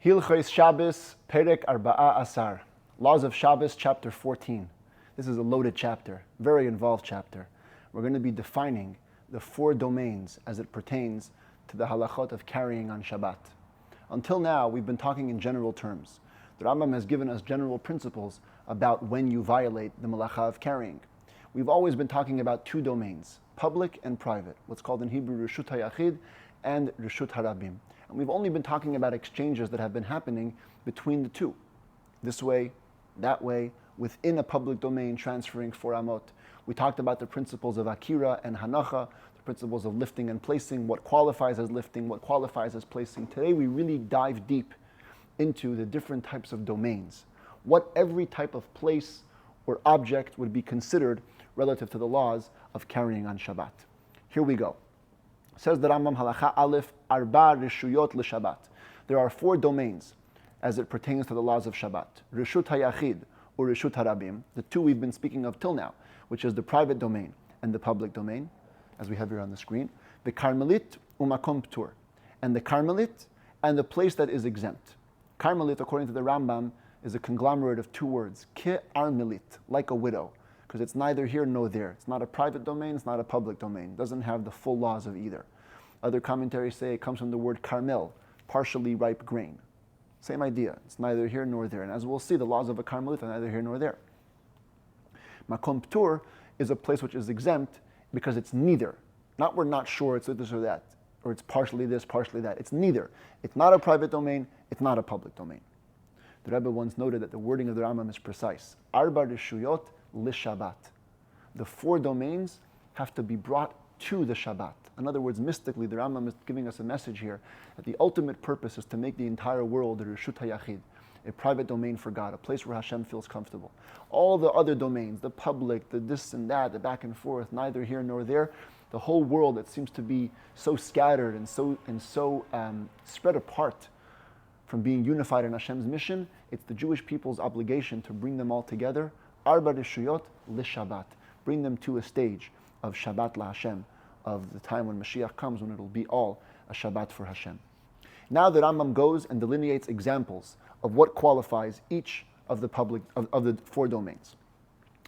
Hilchos Shabbos, Perek Arba'a Asar. Laws of Shabbos, chapter 14. This is a loaded chapter, very involved chapter. We're going to be defining the 4 domains as it pertains to the halachot of carrying on Shabbat. Until now, we've been talking in general terms. The Rambam has given us general principles about when you violate the malacha of carrying. We've always been talking about 2 domains, public and private, what's called in Hebrew Reshut HaYachid and Reshut HaRabim. And we've only been talking about exchanges that have been happening between the 2. This way, that way, within a public domain transferring 4 amot. We talked about the principles of Akira and Hanacha, the principles of lifting and placing, what qualifies as lifting, what qualifies as placing. Today we really dive deep into the different types of domains, what every type of place or object would be considered relative to the laws of carrying on Shabbat. Here we go. Says the Rambam Halacha Aleph, Arba Reshuyot l'Shabbat. There are 4 domains as it pertains to the laws of Shabbat. Reshut HaYachid or Reshut HaRabim, the 2 we've been speaking of till now, which is the private domain and the public domain, as we have here on the screen. The Karmelit u'makom ptur, and the Karmelit and the place that is exempt. Karmelit, according to the Rambam, is a conglomerate of 2 words, ke armelit, like a widow, because it's neither here nor there. It's not a private domain, it's not a public domain. It doesn't have the full laws of either. Other commentaries say it comes from the word karmel, partially ripe grain. Same idea. It's neither here nor there. And as we'll see, the laws of a karmelit are neither here nor there. Makom ptur is a place which is exempt because it's neither. Not we're not sure it's this or that, or it's partially this, partially that. It's neither. It's not a private domain, it's not a public domain. The Rabbi once noted that the wording of the Rambam is precise. Arba reshuyot l'Shabbat. The 4 domains have to be brought to the Shabbat. In other words, mystically, the Rambam is giving us a message here that the ultimate purpose is to make the entire world a Reshut HaYachid, a private domain for God, a place where Hashem feels comfortable. All the other domains, the public, the this and that, the back and forth, neither here nor there, the whole world that seems to be so scattered and so spread apart from being unified in Hashem's mission, it's the Jewish people's obligation to bring them all together, Arba Reshuyot l'Shabbat, bring them to a stage of Shabbat LaHashem, of the time when Mashiach comes, when it'll be all a Shabbat for Hashem. Now the Rambam goes and delineates examples of what qualifies each of the public of the 4 domains.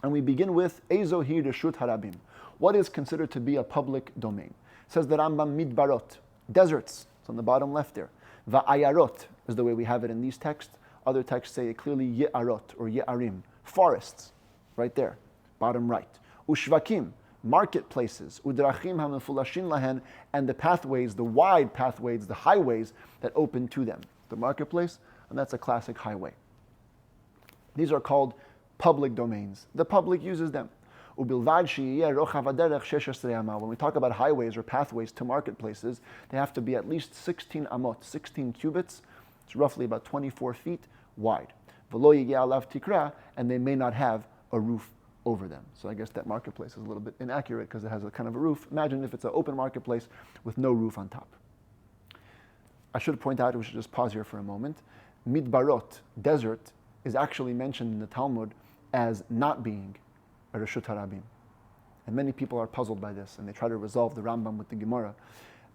And we begin with Ezo hi Reshut HaRabim. What is considered to be a public domain? Says the Rambam Midbarot, deserts. It's on the bottom left there. Va'ayarot is the way we have it in these texts. Other texts say it clearly Ye'arot or Ye'arim, forests, right there, bottom right. Ushvakim, marketplaces, udrachim hamefulashin lahen, and the pathways, the wide pathways, the highways that open to them. The marketplace, and that's a classic highway. These are called public domains. The public uses them. When we talk about highways or pathways to marketplaces, they have to be at least 16 amot, 16 cubits. It's roughly about 24 feet wide. And they may not have a roof over them. So I guess that marketplace is a little bit inaccurate because it has a kind of a roof. Imagine if it's an open marketplace with no roof on top. I should point out, we should just pause here for a moment. Midbarot, desert, is actually mentioned in the Talmud as not being a Reshut HaRabim. And many people are puzzled by this, and they try to resolve the Rambam with the Gemara.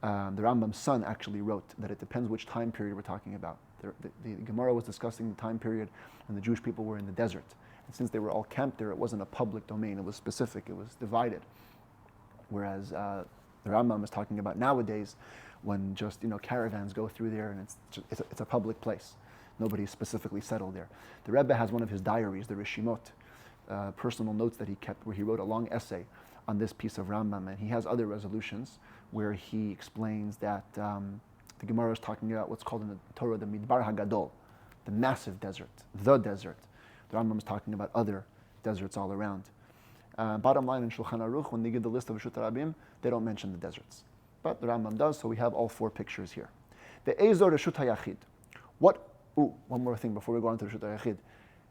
The Rambam's son actually wrote that it depends which time period we're talking about. The Gemara was discussing the time period when the Jewish people were in the desert. And since they were all camped there, it wasn't a public domain. It was specific. It was divided. Whereas the Rambam is talking about nowadays when just caravans go through there and it's a public place. Nobody's specifically settled there. The Rebbe has one of his diaries, the Rishimot, personal notes that he kept, where he wrote a long essay on this piece of Rambam, and he has other resolutions where he explains that the Gemara is talking about what's called in the Torah the Midbar HaGadol, the massive desert, the desert. The Rambam is talking about other deserts all around. Bottom line in Shulchan Aruch, when they give the list of Reshut HaRabim, they don't mention the deserts. But the Rambam does, so we have all 4 pictures here. The Ezo Reshut HaYachid. One more thing before we go on to Reshut HaYachid.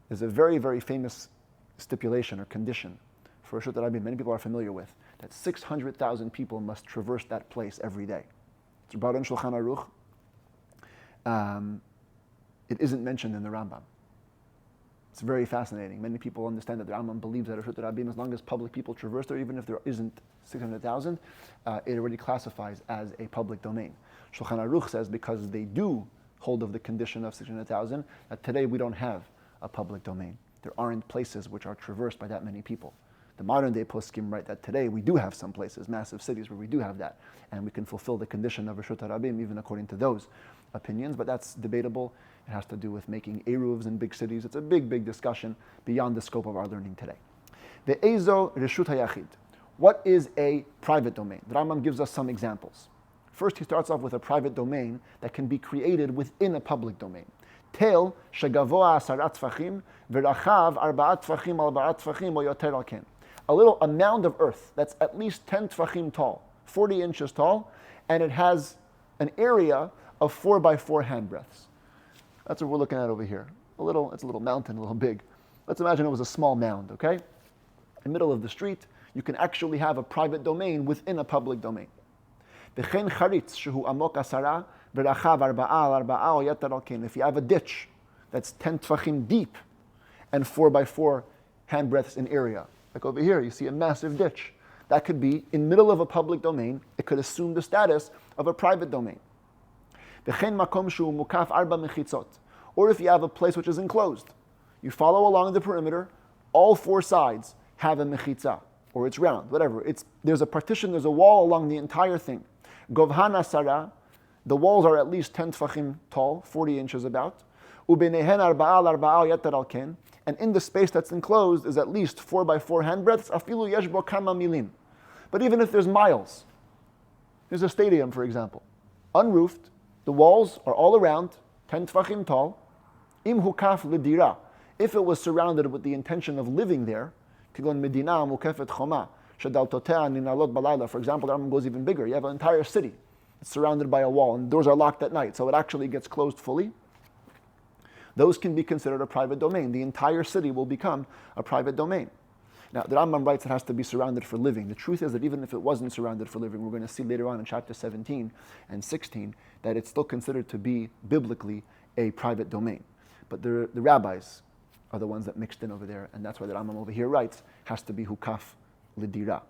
There's a very, very famous stipulation or condition for Reshut HaRabim, many people are familiar with, that 600,000 people must traverse that place every day. It's brought in Shulchan Aruch. It isn't mentioned in the Rambam. It's very fascinating. Many people understand that the Rambam believes that Reshut HaRabim, as long as public people traverse there, even if there isn't 600,000, it already classifies as a public domain. Shulchan Aruch says because they do hold of the condition of 600,000, that today we don't have a public domain. There aren't places which are traversed by that many people. The modern day poskim write that today we do have some places, massive cities where we do have that, and we can fulfill the condition of Reshut HaRabim even according to those opinions, but that's debatable. It has to do with making eruvs in big cities. It's a big, big discussion beyond the scope of our learning today. The Ezo Reshut HaYachid. What is a private domain? The Rambam gives us some examples. First, he starts off with a private domain that can be created within a public domain. Tel shegavoa asarat tfachim v'rachav arba'at tfachim al ba'at tfachim o yoter al ken. A mound of earth that's at least 10 tfachim tall, 40 inches tall, and it has an area of 4 by 4 handbreadths. That's what we're looking at over here. It's a little mountain, a little big. Let's imagine it was a small mound, okay? In the middle of the street, you can actually have a private domain within a public domain. If you have a ditch that's 10 tfachim deep and 4 by 4 handbreadths in area, like over here, you see a massive ditch. That could be in middle of a public domain. It could assume the status of a private domain. Or if you have a place which is enclosed, you follow along the perimeter, all 4 sides have a mechitza, or it's round, whatever. There's a partition, there's a wall along the entire thing. Govhana Sara, the walls are at least 10 tfachim tall, 40 inches about. Ubenehen arba'al yatar al ken, and in the space that's enclosed is at least 4 by 4 handbreadths. Afilu yesh bo kama milim. But even if there's miles, there's a stadium, for example, unroofed, the walls are all around, 10 tfachim tall. Im hukaf lidira, if it was surrounded with the intention of living there, kigon medina mukefet choma. For example, the Rambam goes even bigger. You have an entire city. It's surrounded by a wall, and doors are locked at night, so it actually gets closed fully. Those can be considered a private domain. The entire city will become a private domain. Now, the Rambam writes it has to be surrounded for living. The truth is that even if it wasn't surrounded for living, we're going to see later on in chapter 17 and 16 that it's still considered to be biblically a private domain. But the rabbis are the ones that mixed in over there, and that's why the Rambam over here writes has to be hukaf lidira.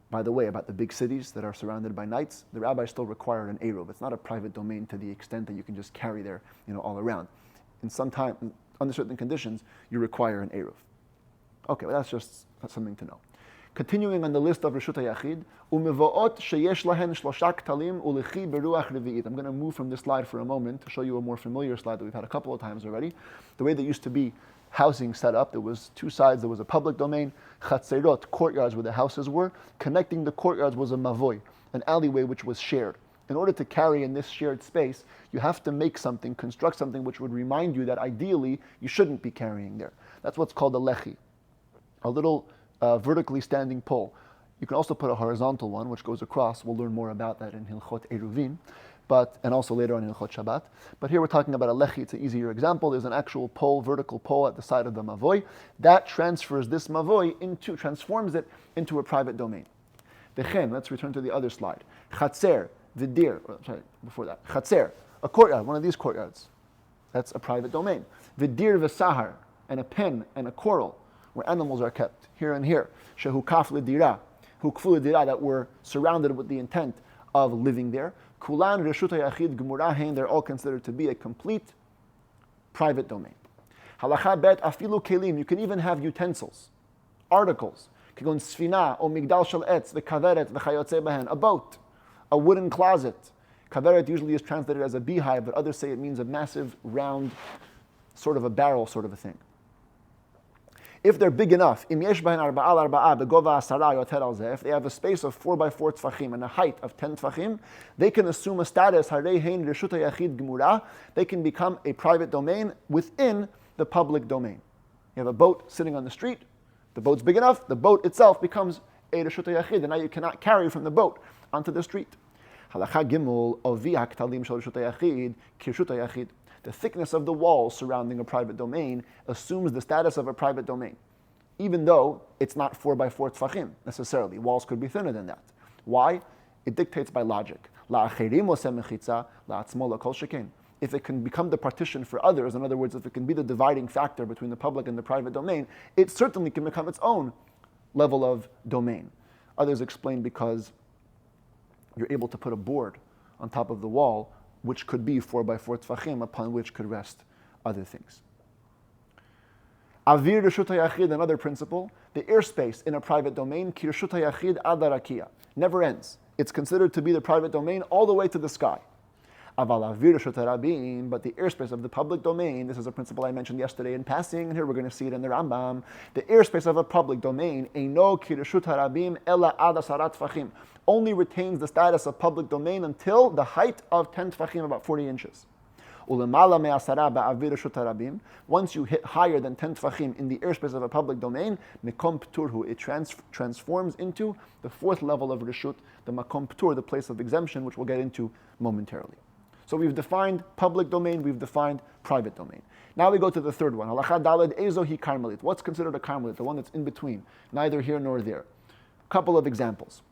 By the way, about the big cities that are surrounded by knights, the rabbis still require an eruv. It's not a private domain to the extent that you can just carry there, all around. In some time, under certain conditions, you require an eruv. Okay, well that's something to know. Continuing on the list of Reshut HaYachid, umevoot sheyesh lahen shlosha ktalim ulechi beruach revi'it. I'm going to move from this slide for a moment to show you a more familiar slide that we've had a couple of times already. The way that used to be housing set up, there was 2 sides. There was a public domain, chatzerot, courtyards where the houses were. Connecting the courtyards was a mavoy, an alleyway which was shared. In order to carry in this shared space, you have to make something, construct something which would remind you that ideally you shouldn't be carrying there. That's what's called a lechi, a little vertically standing pole. You can also put a horizontal one which goes across. We'll learn more about that in Hilchot Eruvin, and also later on in Hilchot Shabbat. But here we're talking about a lechi. It's an easier example. There's an actual pole, vertical pole at the side of the mavoy. That transfers this mavoy transforms it into a private domain. V'chen, let's return to the other slide. Chatzer, v'dir, before that. Chatzer, a courtyard, one of these courtyards. That's a private domain. V'dir v'sahar, and a pen and a coral, where animals are kept, here and here. Shehu kaf l'dira, hukfu l'dira, that were surrounded with the intent of living there. Kulan Reshut HaYachid Gemurahen, they're all considered to be a complete private domain. Halacha bet afilu kelim, you can even have utensils, articles. Kigon sfina o migdal shel etz v'kaveret v'chayotze behen, a boat, a wooden closet. Kaveret usually is translated as a beehive, but others say it means a massive, round, sort of a barrel sort of a thing. If they're big enough, if they have a space of 4 by 4 tfachim and a height of 10 tfachim, they can assume a status, they can become a private domain within the public domain. You have a boat sitting on the street, the boat's big enough, the boat itself becomes a Reshut HaYachid, and now you cannot carry from the boat onto the street. Halacha Gimel, Ovi HaKtalim Shel Reshut HaYachid, Kirshut HaYachid. The thickness of the walls surrounding a private domain assumes the status of a private domain, even though it's not 4 by 4 tfachim necessarily. Walls could be thinner than that. Why? It dictates by logic. If it can become the partition for others, in other words, if it can be the dividing factor between the public and the private domain, it certainly can become its own level of domain. Others explain because you're able to put a board on top of the wall which could be 4 by 4 tfachim, upon which could rest other things. Avir Reshut HaYachid, another principle, the airspace in a private domain, ki Reshut HaYachid ad harakia, never ends. It's considered to be the private domain all the way to the sky. Aval Avir Reshut HaRabim, but the airspace of the public domain, this is a principle I mentioned yesterday in passing, and here we're going to see it in the Rambam, the airspace of a public domain, eino ki Reshut HaRabim ela ad asarat tfachim, only retains the status of public domain until the height of 10 tfachim, about 40 inches. Once you hit higher than 10 tfachim in the airspace of a public domain, mikom pturhu, it transforms into the fourth level of reshut, the makom ptur, the place of exemption, which we'll get into momentarily. So we've defined public domain, we've defined private domain. Now we go to the third one. Halacha daled ezo hi karmelit. What's considered a karmelit? The one that's in between, neither here nor there. A couple of examples.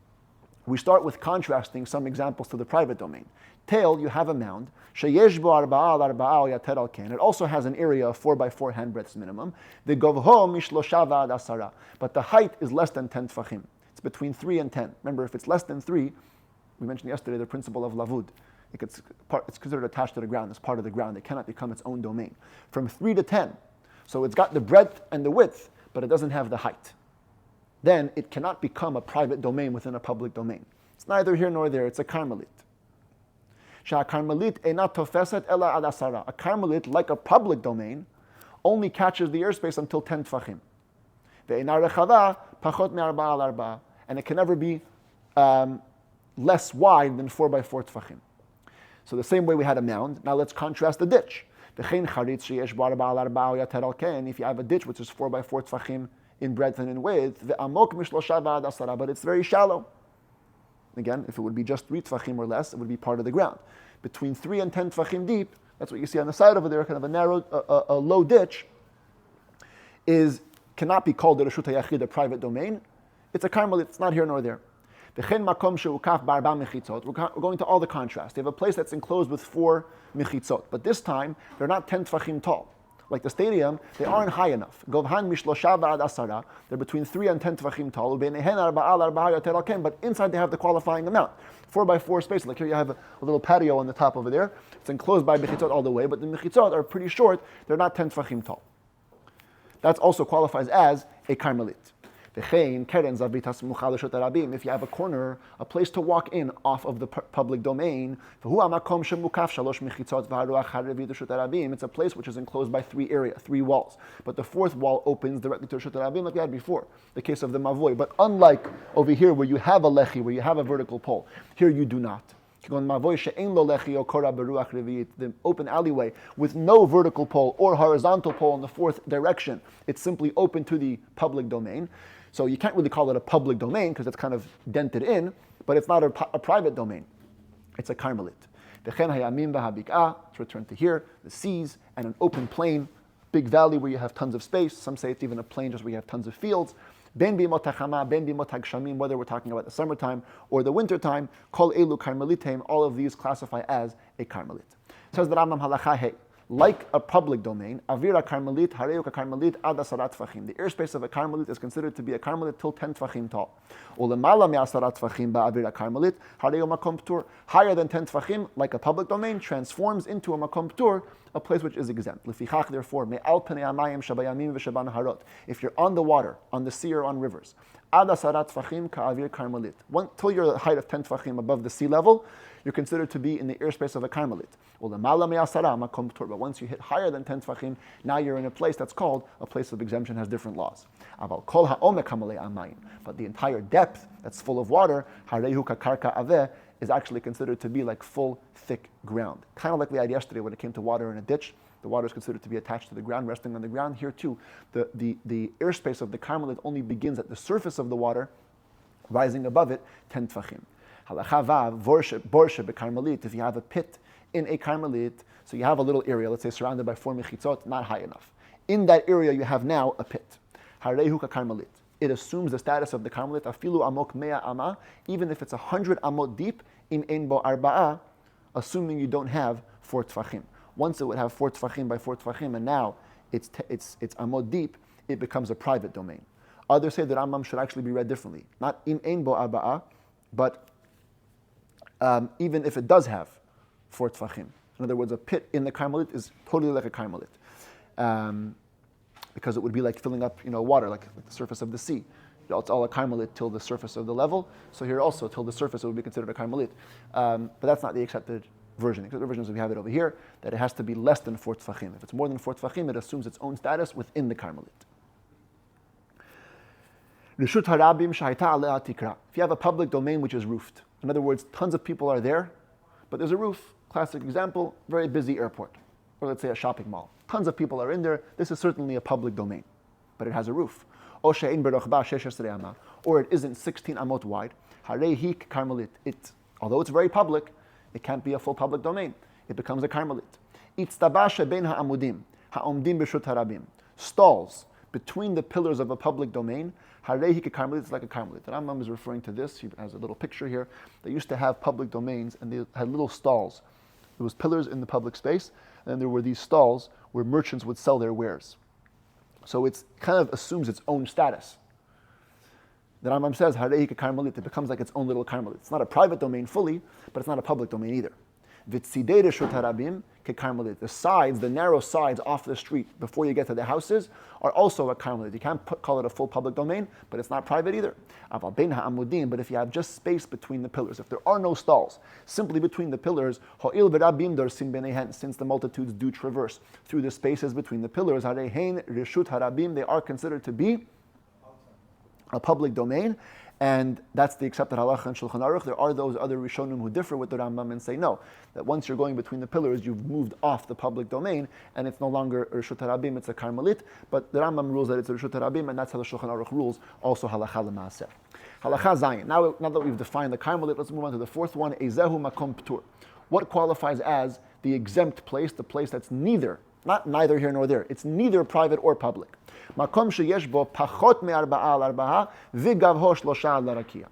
We start with contrasting some examples to the private domain. Tail, you have a mound. Sheyesh bo arba'a al arba'a yater al ken. It also has an area of 4 by 4 handbreadths minimum. The govho mishlosha va'ad asara. But the height is less than 10 tfachim. It's between 3 and 10. Remember, if it's less than 3, we mentioned yesterday the principle of lavud. It's considered attached to the ground. It's part of the ground. It cannot become its own domain. From 3 to 10, so it's got the breadth and the width, but it doesn't have the height. Then it cannot become a private domain within a public domain. It's neither here nor there. It's a karmelit. A karmelit, like a public domain, only catches the airspace until 10 tfachim. And it can never be less wide than 4 by 4 tfachim. So the same way we had a mound, now let's contrast the ditch. If you have a ditch which is 4 by 4 tfachim in breadth and in width, but it's very shallow. Again, if it would be just 3 tfachim or less, it would be part of the ground. Between 3 and 10 tfachim deep, that's what you see on the side over there, kind of a narrow, a low ditch, cannot be called the Reshut HaYachid, a private domain. It's a karmelit, it's not here nor there. We're going to all the contrast. They have a place that's enclosed with 4 mechitzot, but this time they're not 10 tfachim tall. Like the stadium, they aren't high enough. They're between 3 and 10 tfachim tall. But inside they have the qualifying amount. 4 by 4 space. Like here you have a little patio on the top over there. It's enclosed by mechitzot all the way, but the mechitzot are pretty short. They're not 10 tfachim tall. That also qualifies as a karmelit. If you have a corner, a place to walk in off of the public domain, it's a place which is enclosed by 3 walls. But the fourth wall opens directly to Reshut HaRabim like we had before, the case of the Mavoy. But unlike over here where you have a lechi, where you have a vertical pole, here you do not. The open alleyway with no vertical pole or horizontal pole in the fourth direction, it's simply open to the public domain. So you can't really call it a public domain because it's kind of dented in, but it's not a private domain. It's a karmelit. Let's return to here, the seas and an open plain, big valley where you have tons of space. Some say it's even a plain just where you have tons of fields. Ben bimot hachama, ben bimot hagshamim, whether we're talking about the summertime or the wintertime, kol elu karmelitim, all of these classify as a karmelit. Says the Rambam halacha hey. Like a public domain, avira karmelit, hareyuk karmelit ad asarat tfachim. The airspace of a karmelit is considered to be a karmelit till 10 tfachim tall. Ulemala me asarat tfachim ba'avira karmelit, hareyu makom ptur. Higher than 10 tfachim, like a public domain, transforms into a makom ptur, a place which is exempt. Lefichach, therefore, me'al penei hamayim shabayamim v'shaban harot. If you're on the water, on the sea or on rivers, ad asarat tfachim ka'avir karmelit. Until you're at a height of 10 tfachim above the sea level, you're considered to be in the airspace of a karmelit. But once you hit higher than 10 tfachim, now you're in a place that's called a place of exemption, has different laws. But the entire depth that's full of water, is actually considered to be like full, thick ground. Kind of like we had yesterday when it came to water in a ditch. The water is considered to be attached to the ground, resting on the ground. Here too, the airspace of the karmelit only begins at the surface of the water, rising above it 10 tfachim. Halacha vav, borshe bekarmelit, if you have a pit in a karmelit, so you have a little area, let's say surrounded by 4 mechitzot, not high enough. In that area you have now a pit. Harehu karmelit. It assumes the status of the karmelit, afilu amok mea ama, even if it's 100 amot deep, in ein bo arba'a, assuming you don't have 4 tfachim. Once it would have 4 tfachim by 4 tfachim, and now it's amot deep, it becomes a private domain. Others say that Rambam should actually be read differently. Not in ein bo arba'a, but even if it does have 4 tfachim. In other words, a pit in the karmelit is totally like a karmelit. Because it would be like filling up, water, like the surface of the sea. It's all a karmelit till the surface of the level. So here also, till the surface, it would be considered a karmelit. But that's not the accepted version. The accepted version is we have it over here, that it has to be less than 4 tfachim. If it's more than 4 tfachim, it assumes its own status within the karmelit. If you have a public domain which is roofed, in other words, tons of people are there, but there's a roof. Classic example, very busy airport, or let's say a shopping mall. Tons of people are in there. This is certainly a public domain, but it has a roof. Or it isn't 16 amot wide. Although it's very public, it can't be a full public domain. It becomes a karmelit. Stalls between the pillars of a public domain, it's like a karmelit. The Rambam is referring to this. He has a little picture here. They used to have public domains, and they had little stalls. There was pillars in the public space, and then there were these stalls where merchants would sell their wares. So it kind of assumes its own status. The Rambam says, it becomes like its own little karmelit. It's not a private domain fully, but it's not a public domain either. The sides, the narrow sides off the street before you get to the houses are also a karmelit. You can't call it a full public domain, but it's not private either. But if you have just space between the pillars, if there are no stalls, simply between the pillars, since the multitudes do traverse through the spaces between the pillars, they are considered to be a public domain. And that's the accepted halacha in Shulchan Aruch. There are those other Rishonim who differ with the Rambam and say no, that once you're going between the pillars, you've moved off the public domain, and it's no longer a Reshut HaRabim, it's a karmelit. But the Rambam rules that it's a Reshut HaRabim, and that's how the Shulchan Aruch rules, also halacha l'maaseh. Halacha zayin. Now that we've defined the karmelit, let's move on to the fourth one, ezehu makom ptur. What qualifies as the exempt place, the place that's neither here nor there. It's neither private or public. Makom sheyesh bo pachot me'arba'a al arba'a v'gavho shlosha al larakia.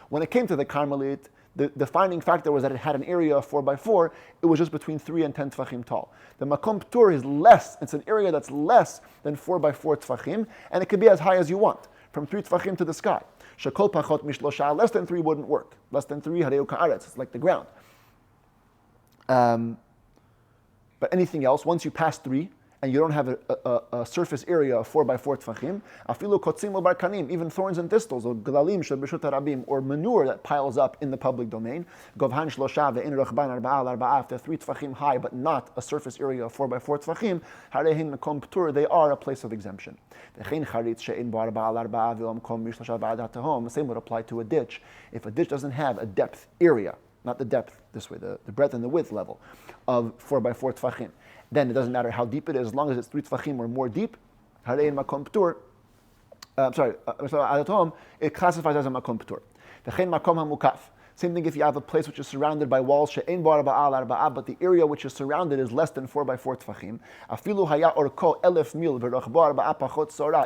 When it came to the karmelit, the defining factor was that it had an area of 4 by 4. It was just between 3 and 10 tfachim tall. The makom ptur is less. It's an area that's less than 4 by 4 tfachim, and it could be as high as you want, from 3 tfachim to the sky. Shekol pachot mishlosha, less than 3 wouldn't work. Less than 3 hareu ka'aretz. It's like the ground. But anything else, once you pass 3, and you don't have a surface area of 4 by 4 tfachim, afilu kotzim or barkanim, even thorns and thistles, or galalim shebeshut harabim, or manure that piles up in the public domain, govhan shlosha ve'in rachban arba'a al-arba'a, if they're 3 tfachim high, but not a surface area of 4 by 4 tfachim, harehin makom ptur, they are a place of exemption. The same would apply to a ditch. If a ditch doesn't have a depth area, not the depth this way, the breadth and the width level of 4 by 4 tfachim, then it doesn't matter how deep it is, as long as it's 3 tfachim or more deep, makom ptur, it classifies as a makom ptur. Same thing if you have a place which is surrounded by walls, but the area which is surrounded is less than 4 by 4 tfachim.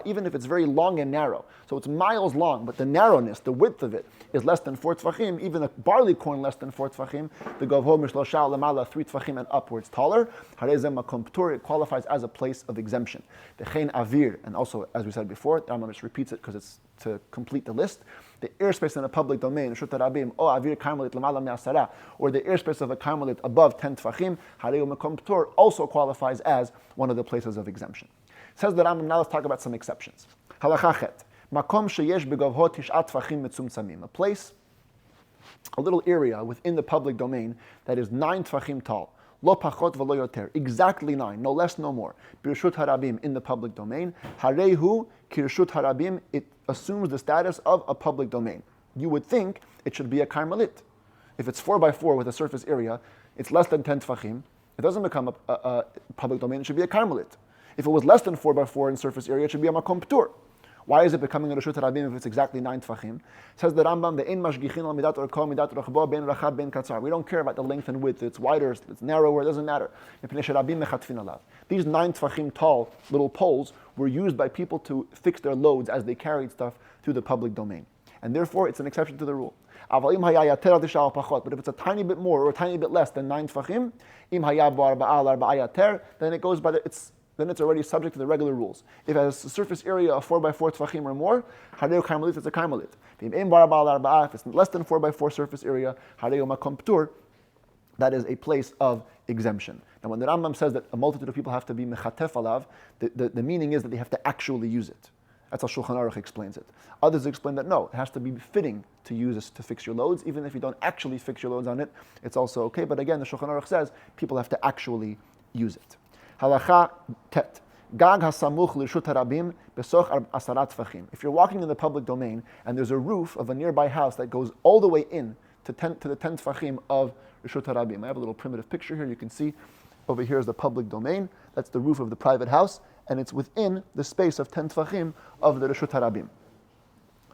Even if it's very long and narrow, so it's miles long, but the narrowness, the width of it, is less than 4 tfachim. Even a barley corn less than 4 tfachim, the gavho mishlosha lemala 3 tfachim and upwards taller. It qualifies as a place of exemption. And also, as we said before, the Rambam just repeats it because it's to complete the list. The airspace in a public domain, or the airspace of a karmelit above 10 tfachim, also qualifies as one of the places of exemption. Says the Rambam, now let's talk about some exceptions. Halachachet, makom sheyesh begavho tishat tfachim mitzumtzamim, a place, a little area within the public domain that is 9 tfachim tall. Lo pachot v'lo yoter, exactly 9, no less, no more. Birshut harabim, in the public domain. Harehu kirshut harabim, it assumes the status of a public domain. You would think it should be a karmelit. If it's 4 by 4 with a surface area, it's less than 10 tfachim, it doesn't become a public domain, it should be a karmelit. If it was less than 4 by 4 in surface area, it should be a makom ptur. Why is it becoming a Reshut HaRabim if it's exactly 9 tfachim? Says the Rambam, the ein mashgichin al midat orko midat rachbo ben rachab ben katzar. We don't care about the length and width. It's wider, it's narrower, it doesn't matter. These 9 tfachim tall little poles were used by people to fix their loads as they carried stuff through the public domain. And therefore, it's an exception to the rule. But if it's a tiny bit more or a tiny bit less than 9 tfachim, then it goes by then it's already subject to the regular rules. If it has a surface area of 4 by 4 tfachim or more, hareu karmelit, it's a karmelit. If it's less than 4 by 4 surface area, hareu makom ptur, that is a place of exemption. Now, when the Rambam says that a multitude of people have to be mechatef alav, the meaning is that they have to actually use it. That's how Shulchan Aruch explains it. Others explain that no, it has to be fitting to use this to fix your loads. Even if you don't actually fix your loads on it, it's also okay. But again, the Shulchan Aruch says people have to actually use it. Halacha tet. Gag hasamuch lirshut harabim besoch asarat tfachim. If you're walking in the public domain and there's a roof of a nearby house that goes all the way in to the 10 tfachim of Rishut harabim. I have a little primitive picture here. You can see over here is the public domain. That's the roof of the private house, and it's within the space of 10 tfachim of the Rishut harabim.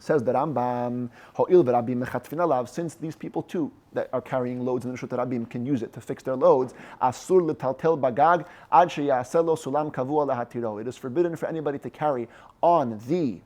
Says the Rambam, Ho'il v'rabim mechatfin alav, since these people too that are carrying loads in the Rishut harabim can use it to fix their loads, asur l'taltel bagag ad sheyaseh lo sulam kavua lahatiro. It is forbidden for anybody to carry on the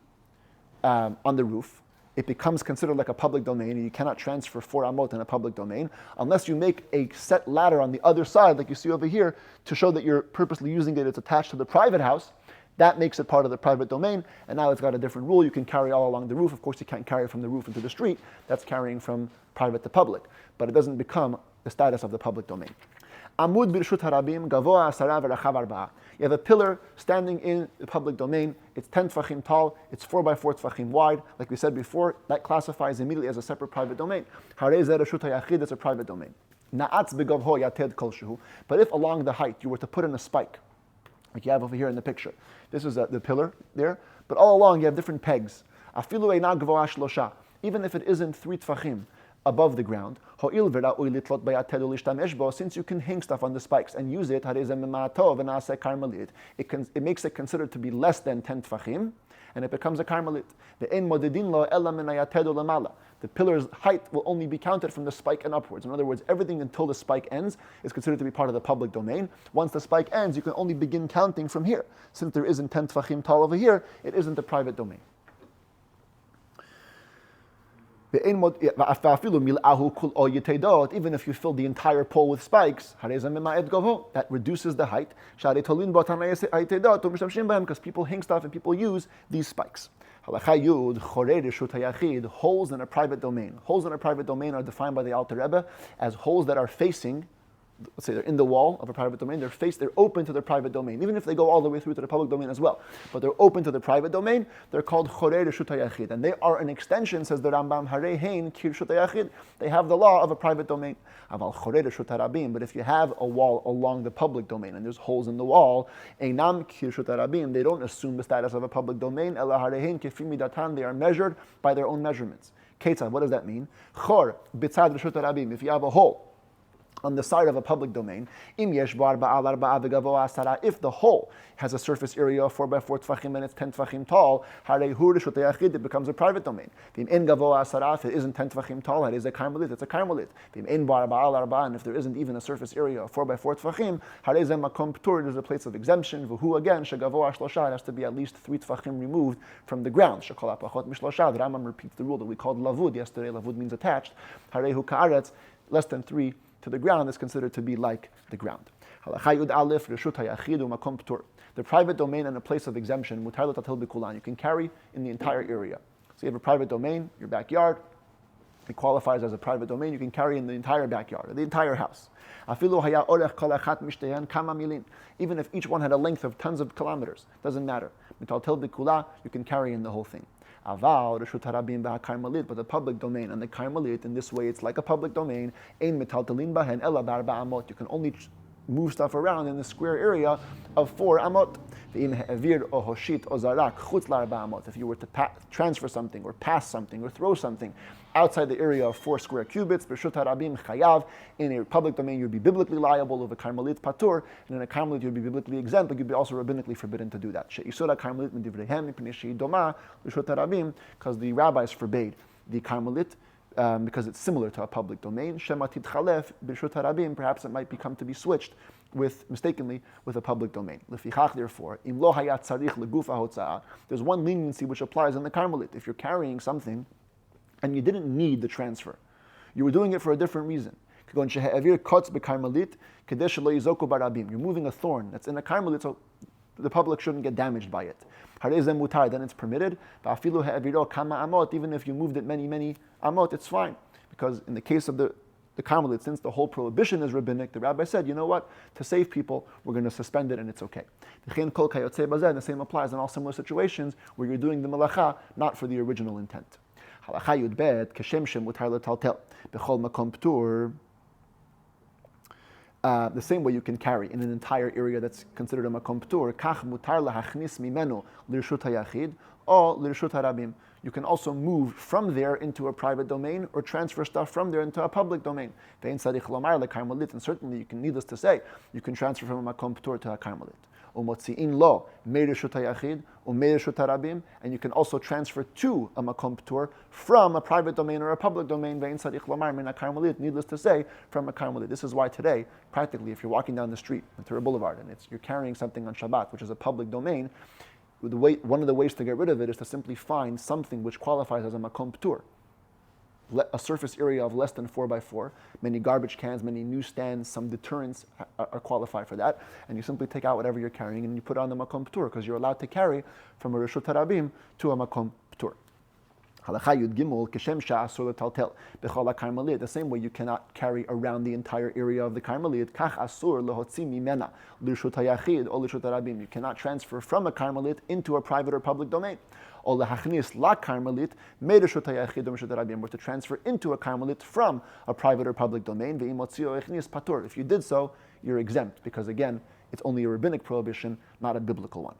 roof. It becomes considered like a public domain, and you cannot transfer 4 amot in a public domain unless you make a set ladder on the other side, like you see over here, to show that you're purposely using it. It's attached to the private house. That makes it part of the private domain, and now it's got a different rule. You can carry all along the roof. Of course, you can't carry from the roof into the street. That's carrying from private to public, but it doesn't become the status of the public domain. Amud b'rishut harabim gavoa asara v'rachav arba'a. You have a pillar standing in the public domain. It's 10 tfachim tall. It's 4 by 4 tfachim wide. Like we said before, that classifies immediately as a separate private domain. Harei zeh rishut hayachid, it's a private domain. Na'atz b'gavho yated kolshehu. But if along the height you were to put in a spike, like you have over here in the picture, this is the pillar there, but all along you have different pegs. Afilu eina gavoa shlosha. Even if it isn't 3 tfachim above the ground, since you can hang stuff on the spikes and use it, it makes it considered to be less than 10 tfachim, and it becomes a karmelit. The pillar's height will only be counted from the spike and upwards. In other words, everything until the spike ends is considered to be part of the public domain. Once the spike ends, you can only begin counting from here. Since there isn't 10 tfachim tall over here, it isn't a private domain. Even if you fill the entire pole with spikes, that reduces the height, because people hang stuff and people use these spikes. Holes in a private domain. Holes in a private domain are defined by the Alter Rebbe as holes that are facing, let's say they're in the wall of a private domain, they're open to the private domain, even if they go all the way through to the public domain as well. But they're open to the private domain, they're called chorei reshut hayachid. And they are an extension, says the Rambam, harei hein ki reshut hayachid. They have the law of a private domain. Aval chorei reshut harabim. But if you have a wall along the public domain and there's holes in the wall, einam ki reshut harabim, they don't assume the status of a public domain. Ela harei hein kefim midatan, they are measured by their own measurements. Ketzad, what does that mean? Chor bitzad reshut harabim. If you have a hole on the side of a public domain, if the hole has a surface area of 4 by 4 tfachim and it's 10 tfachim tall, it becomes a private domain. If it isn't 10 tfachim tall, it is a karmelit, it's a karmelit. And if there isn't even a surface area of 4 by 4 tfachim, it is a place of exemption. Again, it has to be at least 3 tfachim removed from the ground. The Rambam repeats the rule that we called lavud yesterday. Lavud means attached. Less than 3 to the ground is considered to be like the ground. The private domain and a place of exemption, you can carry in the entire area. So you have a private domain, your backyard, it qualifies as a private domain, you can carry in the entire backyard, or the entire house. Even if each one had a length of tons of kilometers, doesn't matter. You can carry in the whole thing. Aval reshut harabim b'hakarmelit, but the public domain and the karmelit, in this way it's like a public domain. Ein metaltalin bahen ela barba amot. You can only move stuff around in the square area of 4 amot. V'im he'evir o hoshit o zarak chutz l'arba amot. If you were to transfer something or pass something or throw something outside the area of 4 square cubits, b'reshut harabim chayav. In a public domain, you'd be biblically liable of a karmelit patur, and in a karmelit, you'd be biblically exempt, but you'd be also rabbinically forbidden to do that. She'isura karmelit midivrehem mipnei she'i doma b'reshut harabim, because the rabbis forbade the karmelit because it's similar to a public domain. Shema titchalef b'reshut harabim, perhaps it might become to be switched mistakenly with a public domain. Lefichach, therefore, im lo hayat tzarich legufa hotza'ah, there's one leniency which applies in the karmelit. If you're carrying something and you didn't need the transfer, you were doing it for a different reason. You're moving a thorn that's in a karmelit, so the public shouldn't get damaged by it. Then it's permitted. Even if you moved it many amot, it's fine. Because in the case of the the Carmelite, since the whole prohibition is rabbinic, the rabbi said, you know what, to save people, we're going to suspend it and it's okay. And the same applies in all similar situations where you're doing the malacha not for the original intent. Halacha Yud Bet, Keshem Shem Mutar L'Taltel, B'chol Makom P'tur. The same way you can carry in an entire area that's considered a makom p'tur, kach mutar lahachnis mimenu l'rshut hayachid or l'rshut harabim. You can also move from there into a private domain or transfer stuff from there into a public domain. Ve'in tzarich lomar lekarmelit, and certainly you can, needless to say, you can transfer from a makom p'tur to a karmelit. Umotzi'in lo me'rshut hayachid or me'rshut harabim, and you can also transfer to a makom p'tur from a private domain or a public domain. Ve'in tzarich lomar min karmelit, needless to say, from a karmelit. This is why today, practically, if you're walking down the street, Ventura Boulevard, and you're carrying something on Shabbat, which is a public domain, one of the ways to get rid of it is to simply find something which qualifies as a makom p'tur, a surface area of less than 4x4, many garbage cans, many newsstands, some deterrents are qualified for that, and you simply take out whatever you're carrying and you put it on the makom p'tur, because you're allowed to carry from a reshut harabim to a makom p'tur. Halacha Yud Gimel, Keshem Sha'asur L'Taltel, B'chol HaKarmelit. The same way you cannot carry around the entire area of the Karmelit, Kach Asur L'Hotzi Mimena, L'Rshut HaYachid, or L'Rshut HaRabim. You cannot transfer from a Karmelit into a private or public domain. Or L'Hachnis La Karmelit, Me'Rshut HaYachid, or L'Rshut HaRabim, or to transfer into a Karmelit from a private or public domain, Ve'imotzio Echnis Patur. If you did so, you're exempt, because again, it's only a rabbinic prohibition, not a biblical one.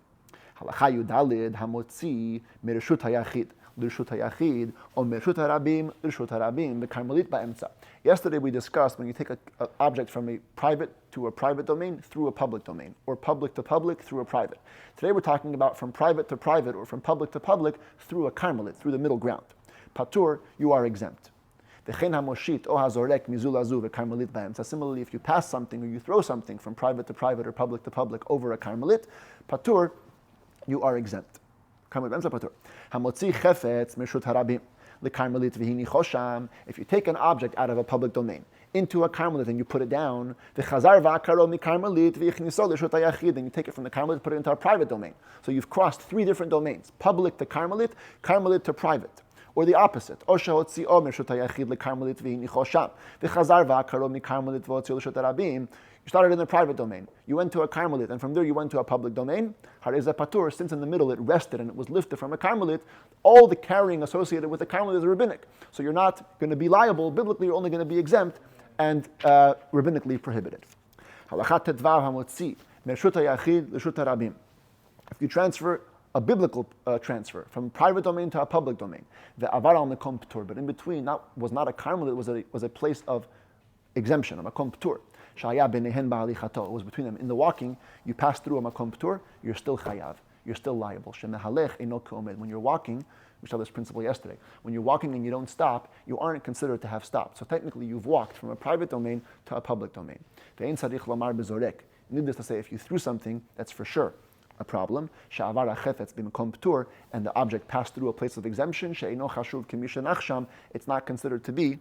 Halacha Yud Daled, Hamotzi, Me'Rshut HaYachid. L'rshut hayachid or mershut harabim l'rshut harabim the karmelit ba'emtza. Yesterday we discussed when you take an object from a private to a private domain through a public domain, or public to public through a private. Today we're talking about from private to private or from public to public through a karmelit, through the middle ground. Patur, you are exempt. V'chein hamoshit o hazorek mizul azu v'karmelit ba'emtza. Similarly, if you pass something or you throw something from private to private or public to public over a karmelit, patur, you are exempt. Hamotzi chefetz meshut harabim lekarmelit v'hini chosham. If you take an object out of a public domain into a karmelit and you put it down, v'chazar v'akaro mikarmelit v'yichniso l'rshut hayachid, and you take it from the karmelit, put it into a private domain. So you've crossed three different domains: public to karmelit, karmelit to private. Or the opposite. O shehotzi o meshut hayachid lekarmelit v'hini chosham v'chazar v'akaro mikarmelit v'hotzi l'rshut harabim. You started in the private domain. You went to a karmelit, and from there you went to a public domain. Hareza patur, since in the middle it rested and it was lifted from a karmelit, all the carrying associated with the karmelit is rabbinic. So you're not going to be liable. Biblically, you're only going to be exempt and rabbinically prohibited. Halachat tedvar hamotzi mershut hayachid l'shut harabim. If you transfer a biblical transfer from private domain to a public domain, the avar al makom p'tur, but in between was not a karmelit, was a place of exemption, a makom p'tur. Shaya benehen ba'alichato. It was between them. In the walking, you pass through a makom p'tur, you're still chayav. You're still liable. Shemehalech eno k'omed. When you're walking, we saw this principle yesterday. When you're walking and you don't stop, you aren't considered to have stopped. So technically, you've walked from a private domain to a public domain. Ve'en tzarich lomar bezorek. Needless to say, if you threw something, that's for sure a problem. Sha'avar ha'chefetz b'makom p'tur, and the object passed through a place of exemption. She'eno chashuv k'misha nachsham. It's not considered to be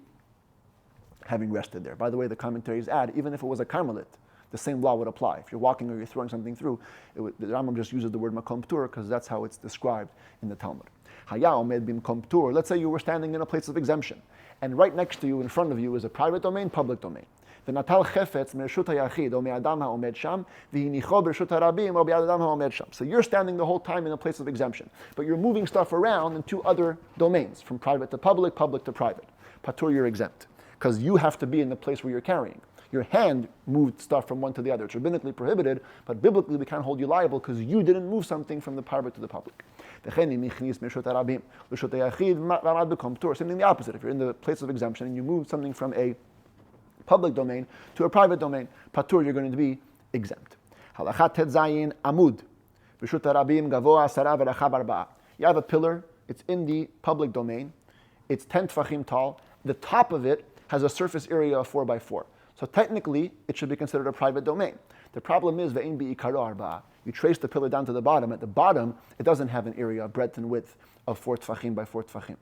having rested there. By the way, the commentaries add, even if it was a karmelit, the same law would apply. If you're walking or you're throwing something through, the Rambam just uses the word makom p'tur because that's how it's described in the Talmud. Haya omed b'makom p'tur. Let's say you were standing in a place of exemption, and right next to you, in front of you, is a private domain, public domain. The natal chefetz mershut hayachid o me'adam ha'omed sham v'hinicho b'rshut harabim o be'adam ha'omed sham. So you're standing the whole time in a place of exemption, but you're moving stuff around in two other domains, from private to public, public to private. Patur, you're exempt, because you have to be in the place where you're carrying. Your hand moved stuff from one to the other. It's rabbinically prohibited, but biblically we can't hold you liable because you didn't move something from the private to the public. Same thing the opposite. If you're in the place of exemption and you move something from a public domain to a private domain, patur, you're going to be exempt. Amud. You have a pillar, it's in the public domain, it's 10 tfachim tall, the top of it has a surface area of 4x4. So technically, it should be considered a private domain. The problem is, you trace the pillar down to the bottom. At the bottom, it doesn't have an area of breadth and width of 4 tfachim by 4 tfachim.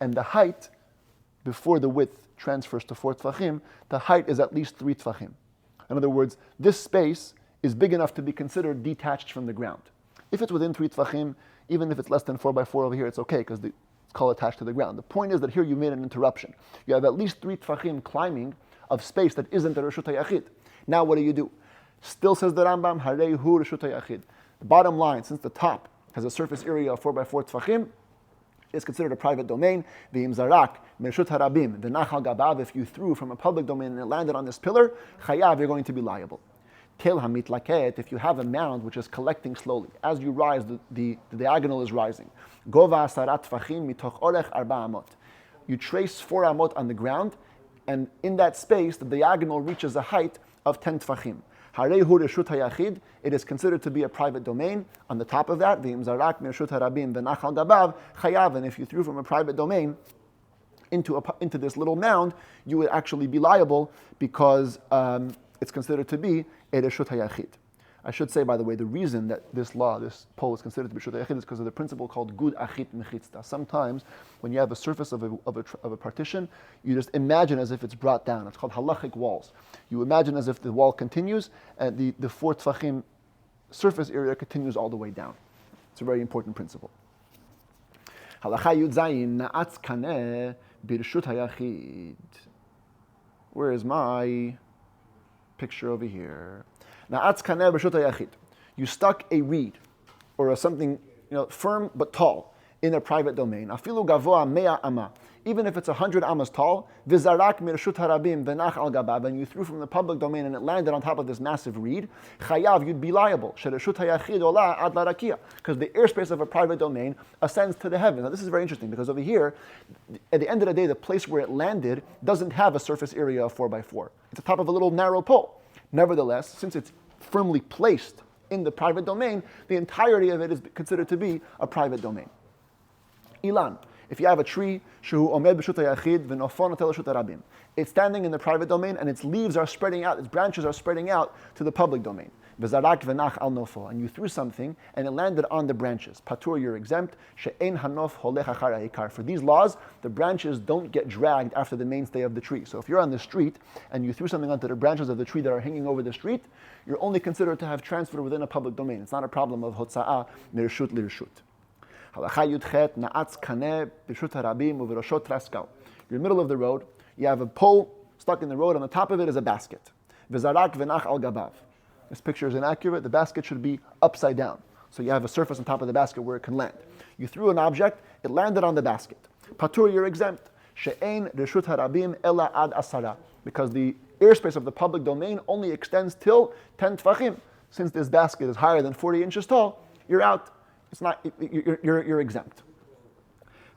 And the height, before the width transfers to 4 tfachim, the height is at least 3 tfachim. In other words, this space is big enough to be considered detached from the ground. If it's within 3 tfachim, even if it's less than 4x4 over here, it's okay, because it's kol attached to the ground. The point is that here you made an interruption. You have at least 3 tfachim climbing of space that isn't the Reshut HaYachid. Now what do? Still says the Rambam, Harei hu Reshut HaYachid. The bottom line, since the top has a surface area of 4 by 4 tfachim, it's considered a private domain. V'im zarak mereshut harabim v'nachal gabav. If you threw from a public domain and it landed on this pillar, chayav, you're going to be liable. Tel hamit laket. If you have a mound which is collecting slowly, as you rise, the diagonal is rising. Gova asarat tfachim mitoch orech arba amot. You trace 4 amot on the ground, and in that space, the diagonal reaches a height of 10 tfachim. Harehu reshut hayachid, it is considered to be a private domain. On the top of that, v'im zarak mereshut harabim v'nachal gabav chayav, and if you threw from a private domain into this little mound, you would actually be liable because it's considered to be a reshut hayachid. I should say, by the way, the reason that this pole is considered to be reshut hayachid is because of the principle called gud achit mechitzta. Sometimes, when you have a surface of a partition, you just imagine as if it's brought down. It's called halachic walls. You imagine as if the wall continues, and the 4 tfachim surface area continues all the way down. It's a very important principle. Halacha yud zayin na'atz kaneh birshut hayachid. Where is my picture over here? Na'atz kaneh birshut hayachid. You stuck a reed or something firm but tall in a private domain. Afilu gavoa mea ama. Even if it's 100 amas tall, v'zarak mirshut harabim v'nach al gabab, and you threw from the public domain and it landed on top of this massive reed, chayav, you'd be liable. Shereshut hayachid ola ad larakia, because the airspace of a private domain ascends to the heavens. Now this is very interesting because over here, at the end of the day, the place where it landed doesn't have a surface area of 4 by 4. It's the top of a little narrow pole. Nevertheless, since it's firmly placed in the private domain, the entirety of it is considered to be a private domain. Ilan. If you have a tree, shehu omed b'shut hayachid v'nofon otel b'shut harabim, it's standing in the private domain and its leaves are spreading out, its branches are spreading out to the public domain. V'zarak v'nach al nofo, and you threw something and it landed on the branches. Patur, you're exempt. She'ein hanof holech achar ha'ikar. For these laws, the branches don't get dragged after the mainstay of the tree. So if you're on the street and you threw something onto the branches of the tree that are hanging over the street, you're only considered to have transferred within a public domain. It's not a problem of hotza'ah mirshut lirshut. Halacha yudchet na'atz kaneh b'shut harabim u'v'roshot traskal. You're in the middle of the road. You have a pole stuck in the road. On the top of it is a basket. V'zarak v'nach al gabav. This picture is inaccurate. The basket should be upside down. So you have a surface on top of the basket where it can land. You threw an object. It landed on the basket. Patur, you're exempt. She'ein reshut harabim ela ad asara. Because the airspace of the public domain only extends till 10 tfachim. Since this basket is higher than 40 inches tall, you're out. It's not. You're exempt.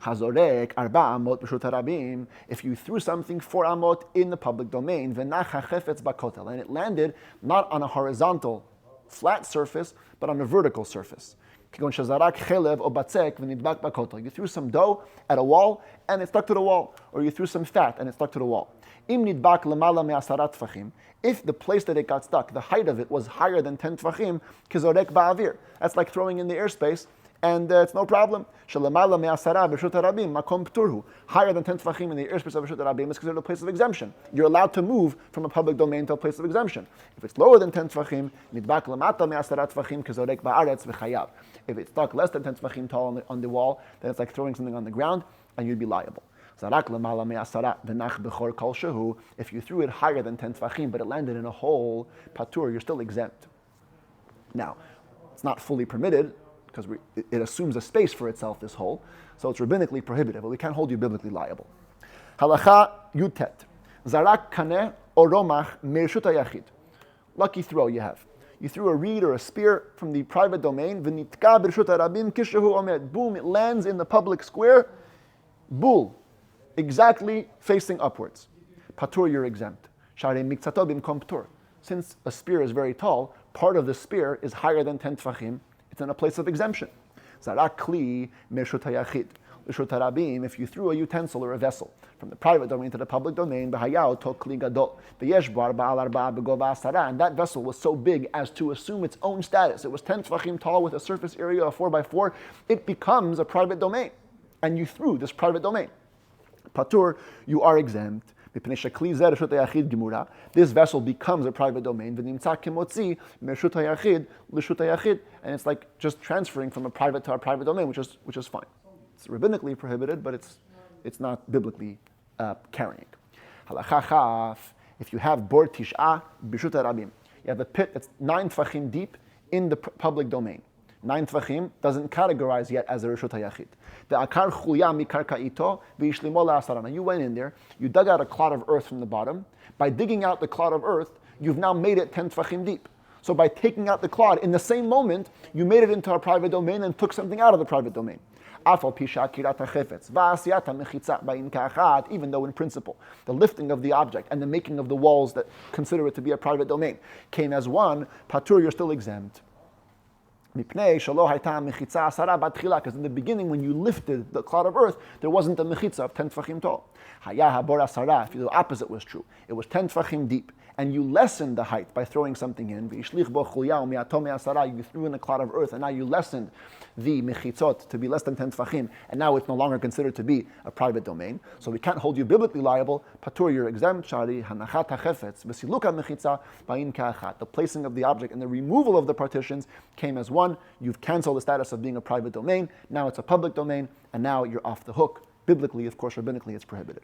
Hazorek arba amot b'shut harabim. If you threw something 4 amot in the public domain, v'nacha chefetz bakotel, and it landed not on a horizontal, flat surface, but on a vertical surface. You threw some dough at a wall and it stuck to the wall, or you threw some fat and it stuck to the wall. If the place that it got stuck, the height of it was higher than 10 tfachim, kizorek ba'avir. That's like throwing in the airspace, and it's no problem. Higher than 10 tfachim in the airspace of Reshut Harabim is considered a place of exemption. You're allowed to move from a public domain to a place of exemption. If it's lower than 10 tfachim, nidbak lamata me'asara tfachim kizorek ba'aretz v'chayav. If it's stuck less than 10 tfachim tall on the wall, then it's like throwing something on the ground, and you'd be liable. If you threw it higher than 10 tfachim, but it landed in a hole, patur, you're still exempt. Now, it's not fully permitted, because it assumes a space for itself, this hole, so it's rabbinically prohibited, but we can't hold you biblically liable. Halacha yutet. Zarak kaneh or romach mershut hayachid. Lucky throw you have. You threw a reed or a spear from the private domain, v'nitka b'reshut harabim kishehu omed. Boom, it lands in the public square. Bull. Exactly facing upwards. Patur, you're exempt. Sharei mikzato bimkom ptur. Since a spear is very tall, part of the spear is higher than 10 tfachim. It's in a place of exemption. Zarak kli mershut hayachid. Reshut harabim, if you threw a utensil or a vessel from the private domain to the public domain, b'hayav to kli gadol, v'yesh bar ba'al arba b'gova asara, and that vessel was so big as to assume its own status. It was 10 tfachim tall with a surface area of 4 by 4. It becomes a private domain, and you threw this private domain. Patur, you are exempt. This vessel becomes a private domain, and it's like just transferring from a private to a private domain, which is fine. It's rabbinically prohibited, but it's not biblically carrying. Halacha chaf, if you have bor tish'ah b'rshut harabim, you have a pit that's 9 tfachim deep in the public domain. 9 tfachim doesn't categorize yet as a reshut hayachid. The akar chuya mikarka'ito v'yishlimo la'asarana. You went in there, you dug out a clod of earth from the bottom. By digging out the clod of earth, you've now made it 10 tfachim deep. So by taking out the clod, in the same moment, you made it into a private domain and took something out of the private domain. Even though in principle, the lifting of the object and the making of the walls that consider it to be a private domain came as one, patur, you're still exempt. Because in the beginning, when you lifted the clod of earth, there wasn't a mechitza of 10 tfachim tall. If the opposite was true, it was 10 tfachim deep, and you lessened the height by throwing something in. You threw in a clod of earth, and now you lessened the mechitzot to be less than 10 tfachim, and now it's no longer considered to be a private domain. So we can't hold you biblically liable. Patur, you're exempt. Shari hanachat hachefetz v'siluka mechitza ba'in ka'achat. The placing of the object and the removal of the partitions came as one. You've canceled the status of being a private domain. Now it's a public domain, and now you're off the hook. Biblically, of course, rabbinically, it's prohibited.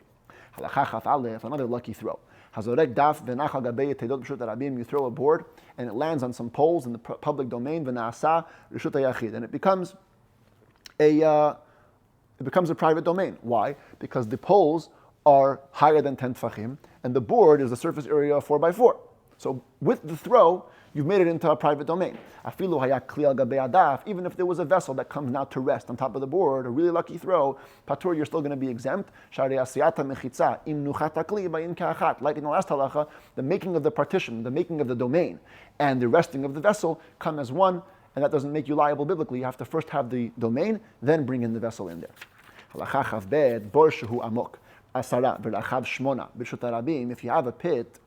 Halacha chaf alef, another lucky throw. Hazorek daf v'nachal gabei tedot b'rshut harabim. You throw a board, and it lands on some poles in the public domain. V'naasa reshut hayachid, and it becomes a private domain. Why? Because the poles are higher than 10 tfachim, and the board is the surface area of 4x4. So with the throw, you've made it into a private domain. Afilu haya kli al gabei adaf, even if there was a vessel that comes now to rest on top of the board, a really lucky throw, patur, you're still going to be exempt. Shari asiyata mechitza im nuchat hakli ba'in ka'achat. Like in the last halacha, the making of the partition, the making of the domain, and the resting of the vessel come as one, and that doesn't make you liable biblically. You have to first have the domain, then bring in the vessel in there. Halacha chav bet, bor shehu amok, asara v'lachav shmona, b'rshut harabim. If you have a pit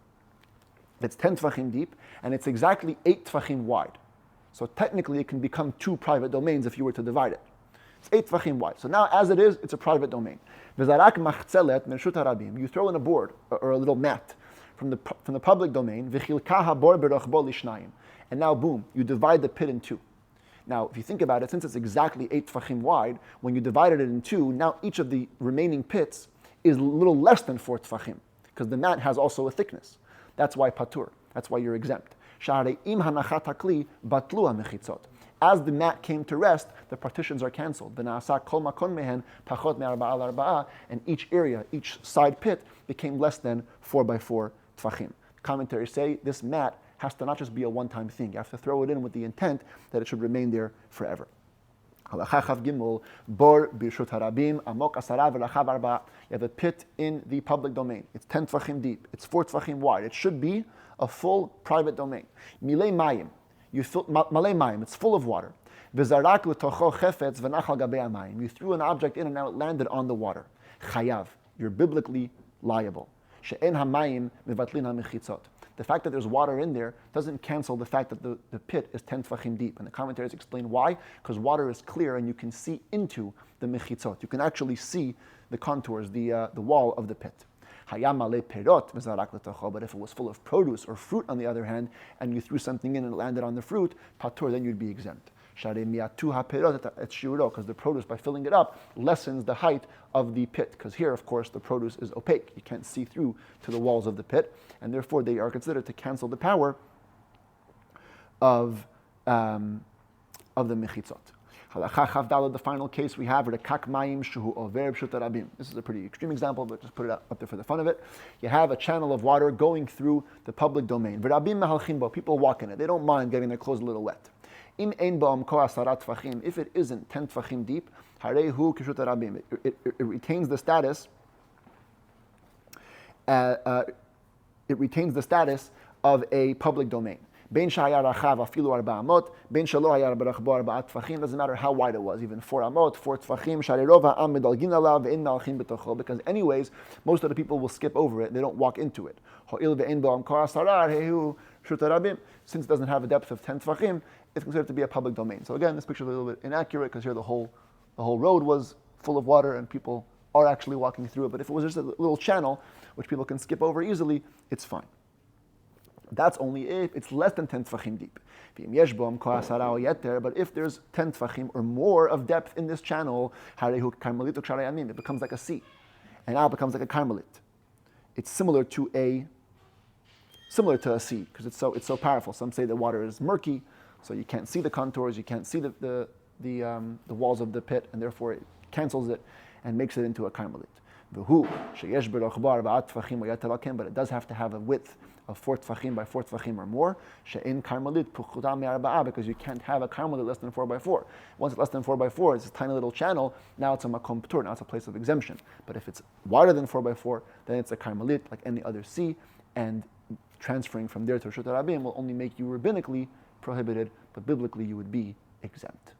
that's 10 tfachim deep, and it's exactly 8 tfachim wide. So technically it can become 2 private domains if you were to divide it. It's 8 tfachim wide. So now as it is, it's a private domain. V'zarak machzelet mershut harabim. You throw in a board, or a little mat, from the public domain, v'chilkaha bor berachbo lishnayim. And now boom, you divide the pit in 2. Now if you think about it, since it's exactly 8 tfachim wide, when you divided it in 2, now each of the remaining pits is a little less than 4 tfachim, because the mat has also a thickness. That's why patur. That's why you're exempt. As the mat came to rest, the partitions are cancelled. And each area, each side pit became less than 4x4 tfachim. Commentaries say this mat has to not just be a one-time thing. You have to throw it in with the intent that it should remain there forever. Halacha chav gimel, bor b'rshut harabim, amok asara v'lachav arba. You have a pit in the public domain. It's 10 tfachim deep. It's 4 tfachim wide. It should be a full private domain. Milei mayim. You fill malei mayim. It's full of water. V'zarak l'tocho chefetz v'nachal gabei hamayim. You threw an object in and now it landed on the water. Chayav. You're biblically liable. She'en hamayim mevatlin hamechitzot. The fact that there's water in there doesn't cancel the fact that the pit is 10 tfachim deep. And the commentaries explain why. Because water is clear and you can see into the mechitzot. You can actually see the contours, the wall of the pit. But if it was full of produce or fruit, on the other hand, and you threw something in and it landed on the fruit, patur, then you'd be exempt. Because the produce, by filling it up, lessens the height of the pit. Because here, of course, the produce is opaque. You can't see through to the walls of the pit, and therefore they are considered to cancel the power of the mechitzot. Halacha chav daled, the final case we have, rekak mayim shehu over b'rshut harabim. This is a pretty extreme example, but just put it up there for the fun of it. You have a channel of water going through the public domain. V'rabim mehalchim bo, people walk in it. They don't mind getting their clothes a little wet. Im ein ba'amko asara tfachim. If it isn't 10 tfachim deep, harehu k'rshut harabim. It retains the status. It retains the status of a public domain. Ben shahaya rachav afilu arba amot, ben shalo haya berachbo arba tfachim. Doesn't matter how wide it was, even 4 amot, 4 tfachim. Sharirova am medalgin alav ve'in malchim b'tocho. Because anyways, most of the people will skip over it. They don't walk into it. Ho'il ve'in bo'am kar asarar hehu reshut harabim. Since it doesn't have a depth of 10 tfachim, it's considered to be a public domain. So again, this picture is a little bit inaccurate because here the whole road was full of water and people are actually walking through it. But if it was just a little channel which people can skip over easily, it's fine. That's only if it's less than 10 tfachim deep. But if there's 10 tfachim or more of depth in this channel, it becomes like a sea. And now it becomes like a carmelit. It's similar to a sea because it's so powerful. Some say the water is murky, so you can't see the contours, you can't see the walls of the pit, and therefore it cancels it and makes it into a carmelit. But it does have to have a width of 4 tfachim by 4 tfachim or more. Because you can't have a carmelit less than 4 by 4. Once it's less than 4 by 4, it's a tiny little channel. Now it's a makom ptur. Now it's a place of exemption. But if it's wider than 4 by 4, then it's a carmelit like any other sea, and transferring from there to Reshut Rabim will only make you rabbinically prohibited, but biblically you would be exempt.